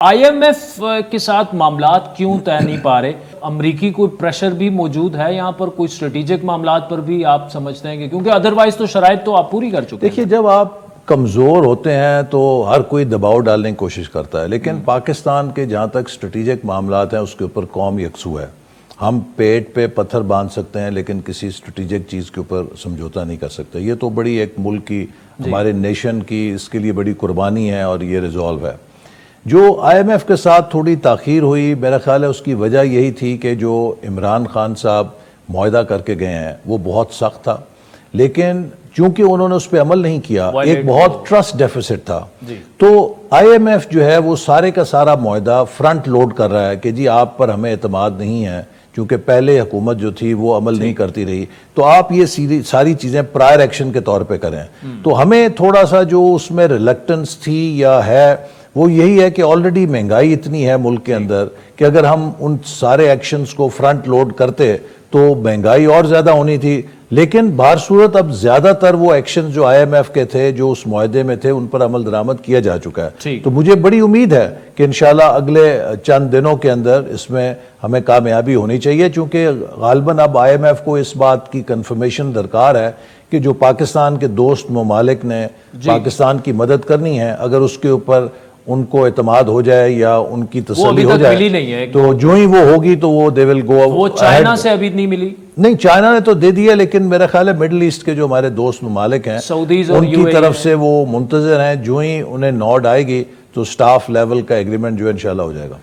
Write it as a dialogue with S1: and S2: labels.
S1: I am F کے ساتھ معاملات کیوں طے نہیں پا رہے؟ امریکی کوئی پریشر بھی موجود ہے یہاں پر؟ کوئی اسٹریٹجک معاملات پر بھی آپ سمجھتے ہیں کہ کیونکہ ادروائز تو شرائط تو آپ پوری کر چکے ہیں؟
S2: دیکھیے، جب آپ کمزور ہوتے ہیں تو ہر کوئی دباؤ ڈالنے کی کوشش کرتا ہے، لیکن پاکستان کے جہاں تک اسٹریٹجک معاملات ہیں اس کے اوپر قوم یکسو ہے۔ ہم پیٹ پہ پتھر باندھ سکتے ہیں لیکن کسی اسٹریٹجک چیز کے اوپر سمجھوتا نہیں کر سکتے۔ یہ تو بڑی ایک ملک کی، ہمارے نیشن کی اس کے لیے بڑی قربانی ہے اور یہ ریزولو ہے۔ جو آئی ایم ایف کے ساتھ تھوڑی تاخیر ہوئی، میرا خیال ہے اس کی وجہ یہی تھی کہ جو عمران خان صاحب معاہدہ کر کے گئے ہیں وہ بہت سخت تھا، لیکن چونکہ انہوں نے اس پہ عمل نہیں کیا، ایک بہت ٹرسٹ ڈیفیسٹ تھا، تو آئی ایم ایف جو ہے وہ سارے کا سارا معاہدہ فرنٹ لوڈ کر رہا ہے کہ جی آپ پر ہمیں اعتماد نہیں ہے، کیونکہ پہلے حکومت جو تھی وہ عمل نہیں کرتی رہی، تو آپ یہ ساری چیزیں پرائر ایکشن کے طور پہ کریں۔ تو ہمیں تھوڑا سا جو اس میں ریلیکٹنس تھی یا ہے وہ یہی ہے کہ آلریڈی مہنگائی اتنی ہے ملک کے اندر کہ اگر ہم ان سارے ایکشنز کو فرنٹ لوڈ کرتے تو مہنگائی اور زیادہ ہونی تھی، لیکن بہر صورت اب زیادہ تر وہ ایکشن جو آئی ایم ایف کے تھے جو اس معاہدے میں تھے ان پر عمل درآمد کیا جا چکا ہے۔ تو مجھے بڑی امید ہے کہ انشاءاللہ اگلے چند دنوں کے اندر اس میں ہمیں کامیابی ہونی چاہیے، چونکہ غالباً اب آئی ایم ایف کو اس بات کی کنفرمیشن درکار ہے کہ جو پاکستان کے دوست ممالک نے پاکستان کی مدد کرنی ہے، اگر اس کے اوپر ان کو اعتماد ہو جائے یا ان کی تسلی ہو جائے تو جو ہی وہ ہوگی تو وہ دے ول گو۔
S1: وہ چائنا سے ابھی نہیں ملی؟
S2: نہیں، چائنا نے تو دے دیا، لیکن میرا خیال ہے مڈل ایسٹ کے جو ہمارے دوست ممالک ہیں ان کی طرف سے وہ منتظر ہیں، جو ہی انہیں نوڈ آئے گی تو سٹاف لیول کا ایگریمنٹ جو انشاءاللہ ہو جائے گا۔